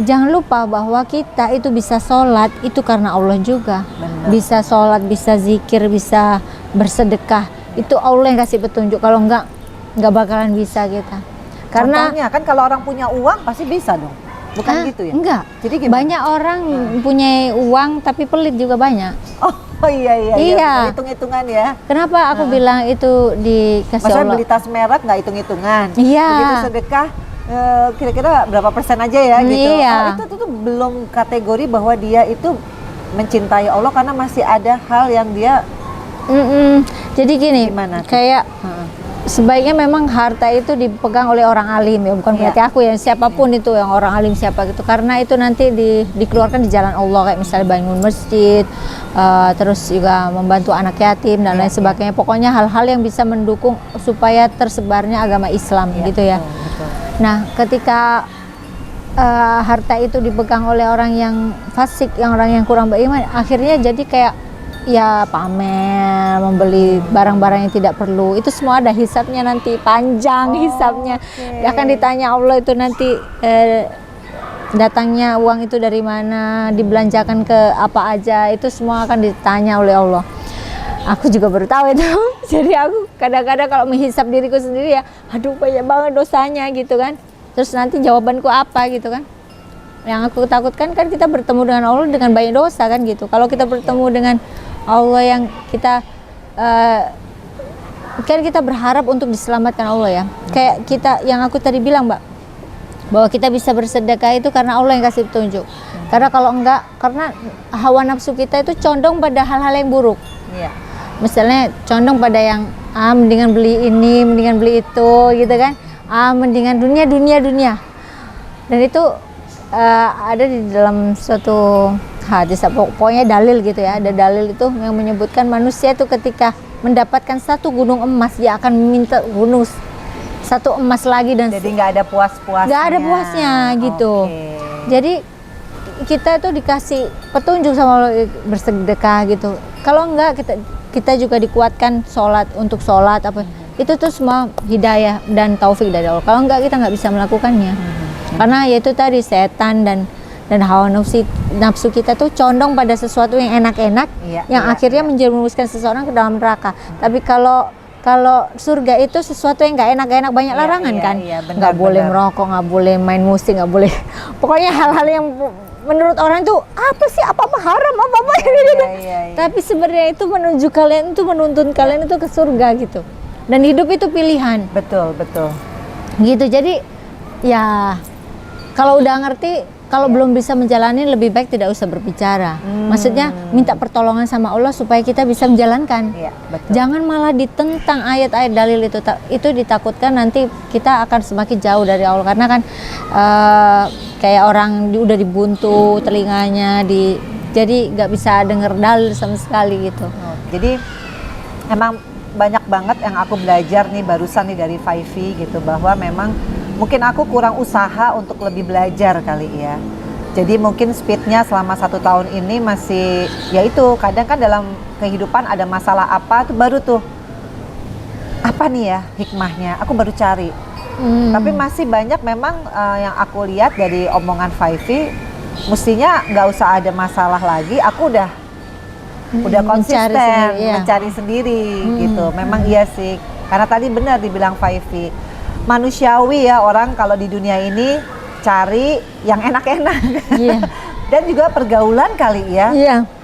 A: jangan lupa bahwa kita itu bisa sholat itu karena Allah juga.
B: Benar.
A: Bisa sholat, bisa zikir, bisa bersedekah, itu Allah yang kasih petunjuk. Kalau nggak bakalan bisa kita. Karena
B: contohnya kan kalau orang punya uang pasti bisa dong, bukan gitu ya?
A: Enggak.
B: Jadi gimana?
A: Banyak orang punya uang tapi pelit juga banyak.
B: Oh iya. Hitung-hitungan ya.
A: Kenapa aku bilang itu dikasih
B: maksudnya
A: Allah?
B: Beli tas merek nggak hitung-hitungan.
A: Iya.
B: Begitu sedekah kira-kira berapa persen aja ya gitu.
A: Iya.
B: Itu tuh belum kategori bahwa dia itu mencintai Allah karena masih ada hal yang dia.
A: Jadi gini,
B: gimana
A: kayak sebaiknya memang harta itu dipegang oleh orang alim ya, bukan berarti aku ya, siapapun itu yang orang alim siapa gitu, karena itu nanti dikeluarkan di jalan Allah, kayak misalnya bangun masjid, terus juga membantu anak yatim dan lain sebagainya. Pokoknya hal-hal yang bisa mendukung supaya tersebarnya agama Islam gitu ya.
B: Betul.
A: Nah ketika harta itu dipegang oleh orang yang fasik, orang yang kurang beriman, akhirnya jadi kayak ya pamer, membeli barang-barang yang tidak perlu. Itu semua ada hisabnya nanti, panjang hisabnya. Akan ditanya Allah itu nanti datangnya uang itu dari mana, dibelanjakan ke apa aja, itu semua akan ditanya oleh Allah. Aku juga baru tahu itu. Jadi aku kadang-kadang kalau menghisab diriku sendiri ya, aduh banyak banget dosanya gitu kan. Terus nanti jawabanku apa gitu kan. Yang aku takutkan kan kita bertemu dengan Allah dengan banyak dosa kan gitu. Kalau kita bertemu dengan Allah yang kita kan kita berharap untuk diselamatkan Allah ya. Kayak kita yang aku tadi bilang, Mbak, bahwa kita bisa bersedekah itu karena Allah yang kasih petunjuk. Karena kalau enggak, karena hawa nafsu kita itu condong pada hal-hal yang buruk.
B: Iya.
A: Misalnya condong pada yang mendingan beli ini, mendingan beli itu gitu kan. Mendingan dunia. Dan itu ada di dalam suatu hadis, pokoknya dalil gitu ya. Ada dalil itu yang menyebutkan manusia itu ketika mendapatkan satu gunung emas, dia akan meminta gunung satu emas lagi, dan
B: jadi nggak ada puasnya.
A: Nggak ada puasnya gitu. Jadi kita itu dikasih petunjuk sama Allah bersedekah gitu. Kalau enggak kita juga dikuatkan untuk sholat apa. Itu tuh semua hidayah dan taufik dari Allah. Kalau enggak kita nggak bisa melakukannya. Karena yaitu tadi setan dan hawa nafsu kita tuh condong pada sesuatu yang enak-enak, yang akhirnya menjerumuskan seseorang ke dalam neraka. Tapi kalau surga itu sesuatu yang nggak enak-enak, banyak larangan kan. Nggak boleh merokok, nggak boleh main musik, nggak boleh. Pokoknya hal-hal yang menurut orang tuh apa haram, ini. Tapi sebenarnya itu menuju kalian, itu menuntun kalian itu ke surga gitu. dan hidup itu pilihan.
B: Betul, betul.
A: Gitu. Jadi ya kalau udah ngerti, kalau belum bisa menjalani lebih baik tidak usah berbicara. Maksudnya minta pertolongan sama Allah supaya kita bisa menjalankan.
B: Iya, betul.
A: Jangan malah ditentang ayat-ayat dalil itu. Itu ditakutkan nanti kita akan semakin jauh dari Allah, karena kan kayak orang udah dibuntu telinganya, jadi nggak bisa denger dalil sama sekali gitu.
B: Jadi emang banyak banget yang aku belajar nih barusan nih dari Faifi gitu, bahwa memang mungkin aku kurang usaha untuk lebih belajar kali ya. Jadi mungkin speednya selama 1 tahun ini masih, ya itu kadang kan dalam kehidupan ada masalah apa tuh baru tuh apa nih ya hikmahnya, aku baru cari. Tapi masih banyak memang yang aku lihat dari omongan Faifi, mestinya nggak usah ada masalah lagi, aku udah konsisten mencari sendiri gitu. Memang iya sih, karena tadi benar dibilang Faifi, manusiawi ya orang kalau di dunia ini cari yang enak-enak. Dan juga pergaulan kali ya,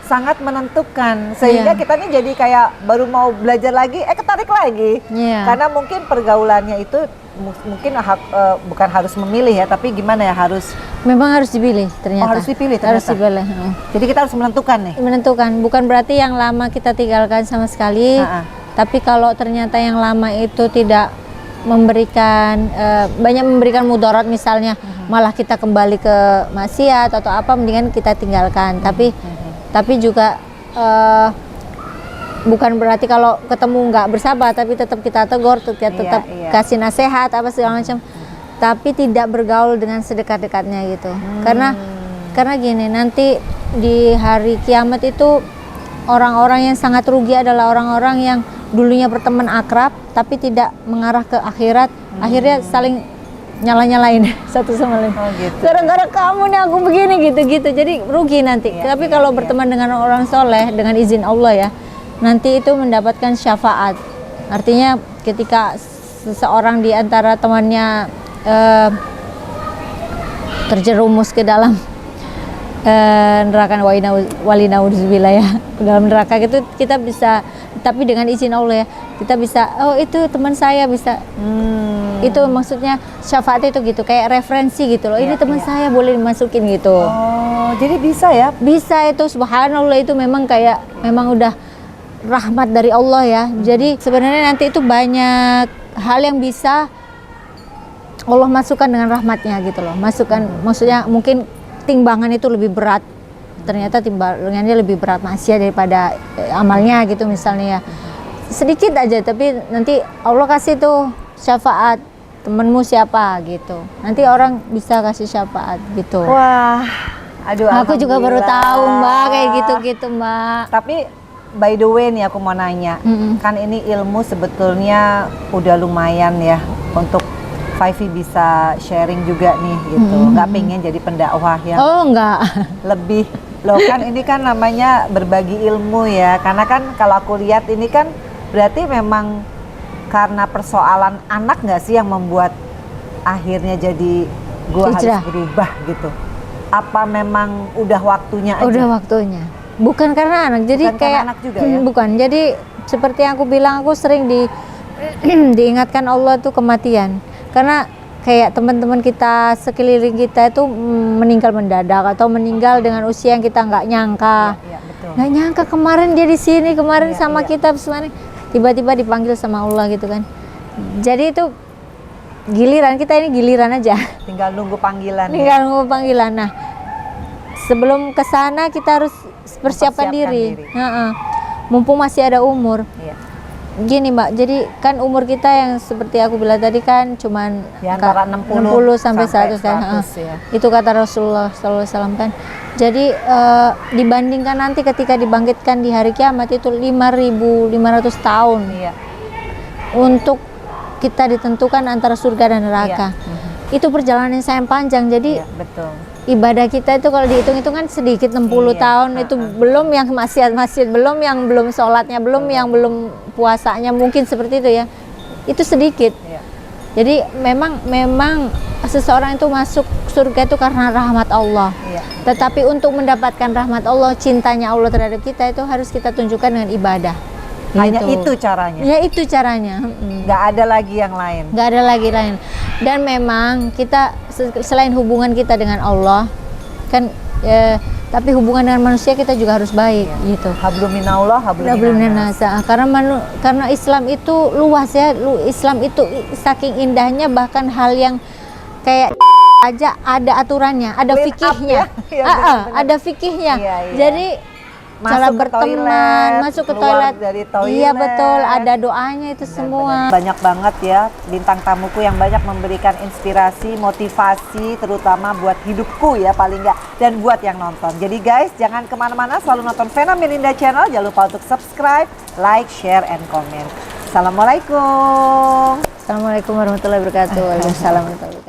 B: sangat menentukan, sehingga kita nih jadi kayak baru mau belajar lagi ketarik lagi, karena mungkin pergaulannya itu mungkin bukan harus memilih ya, tapi gimana ya,
A: memang harus dipilih ternyata.
B: Harus dipilih ternyata.
A: Harus dipilih.
B: Jadi kita harus menentukan nih.
A: Menentukan, bukan berarti yang lama kita tinggalkan sama sekali. Tapi kalau ternyata yang lama itu tidak memberikan banyak memberikan mudarat misalnya, malah kita kembali ke maksiat atau apa, mendingan kita tinggalkan. Tapi juga bukan berarti kalau ketemu nggak bersahabat, tapi tetap kita tegur, tetap kasih nasihat apa segala macam, tapi tidak bergaul dengan sedekat-dekatnya gitu. Karena gini, nanti di hari kiamat itu orang-orang yang sangat rugi adalah orang-orang yang dulunya berteman akrab tapi tidak mengarah ke akhirat, akhirnya saling nyala-nyalain satu sama lain. Gara-gara kamu nih aku begini gitu-gitu, jadi rugi nanti. Tapi kalau berteman dengan orang soleh dengan izin Allah ya, nanti itu mendapatkan syafaat. Artinya ketika seseorang di antara temannya terjerumus ke dalam neraka walinauzubillah ya, ke dalam neraka itu kita bisa, tapi dengan izin Allah ya, kita bisa, oh itu teman saya bisa. Itu maksudnya syafaat itu gitu, kayak referensi gitu loh. Ini teman saya boleh dimasukin gitu.
B: Oh, jadi bisa ya?
A: Bisa itu, subhanallah, itu memang kayak memang udah rahmat dari Allah ya. Jadi sebenarnya nanti itu banyak hal yang bisa Allah masukkan dengan rahmatnya gitu loh. Masukkan, maksudnya mungkin timbangan itu lebih berat. Ternyata timbangannya lebih berat maksiat daripada amalnya gitu misalnya ya. Sedikit aja, tapi nanti Allah kasih tuh syafaat, temenmu siapa gitu. Nanti orang bisa kasih syafaat gitu.
B: Wah, aduh,
A: aku juga baru tahu Mbak kayak gitu-gitu Mbak.
B: Tapi by the way nih aku mau nanya, kan ini ilmu sebetulnya udah lumayan ya untuk Faifi bisa sharing juga nih gitu. Nggak pengen jadi pendakwah yang lebih loh, kan ini kan namanya berbagi ilmu ya. Karena kan kalau aku lihat ini kan berarti memang karena persoalan anak nggak sih yang membuat akhirnya jadi gua harus berubah gitu? Apa memang udah waktunya aja?
A: Udah waktunya. Bukan karena anak, jadi
B: bukan
A: kayak
B: anak juga ya?
A: Bukan. Jadi seperti yang aku bilang, aku sering diingatkan Allah tuh kematian. Karena kayak teman-teman kita sekeliling kita itu meninggal mendadak atau meninggal dengan usia yang kita nggak nyangka. Nggak nyangka kemarin dia di sini, kemarin sama kita semuanya. Tiba-tiba dipanggil sama Allah gitu kan. Jadi itu giliran kita, ini giliran aja.
B: Tinggal nunggu panggilan.
A: Nunggu panggilan. Nah, sebelum ke sana kita harus persiapkan diri. Mumpung masih ada umur. Gini Mbak, jadi kan umur kita yang seperti aku bilang tadi kan cuman
B: ya, antara 60
A: sampai 100 kan. Ya. Itu kata Rasulullah SAW kan. Jadi dibandingkan nanti ketika dibangkitkan di hari kiamat itu 5.500 tahun. Untuk kita ditentukan antara surga dan neraka. Itu perjalanan yang sangat panjang. Jadi ibadah kita itu kalau dihitung-hitung kan sedikit, 60 tahun itu belum yang maksiat-maksiat, belum yang belum sholatnya, belum yang belum puasanya, mungkin seperti itu ya. Itu sedikit. Jadi memang seseorang itu masuk surga itu karena rahmat Allah. Tetapi untuk mendapatkan rahmat Allah, cintanya Allah terhadap kita itu harus kita tunjukkan dengan ibadah.
B: Hanya
A: Gitu.
B: itu caranya.
A: Ya itu caranya.
B: Nggak ada lagi yang lain.
A: Nggak ada lagi lain. Dan memang kita selain hubungan kita dengan Allah kan, tapi hubungan dengan manusia kita juga harus baik gitu.
B: Hablum minallah, hablum minannas.
A: Karena Islam itu luas ya. Islam itu saking indahnya, bahkan hal yang kayak aja ada aturannya, ada
B: Clean up
A: fikihnya.
B: ya. Ya, benar-benar.
A: Ada fikihnya.
B: Iya, iya.
A: Jadi cara
B: Masuk ke
A: berteman,
B: toilet,
A: masuk ke
B: keluar
A: toilet.
B: dari toilet.
A: Iya betul, ada doanya itu semua.
B: Banyak banget ya bintang tamuku yang banyak memberikan inspirasi, motivasi, terutama buat hidupku ya paling nggak, dan buat yang nonton. Jadi guys, jangan kemana-mana, selalu nonton Vena Melinda Channel. Jangan lupa untuk subscribe, like, share, and comment. Assalamualaikum.
A: Assalamualaikum warahmatullahi wabarakatuh. Waalaikumsalam warahmatullahi wabarakatuh.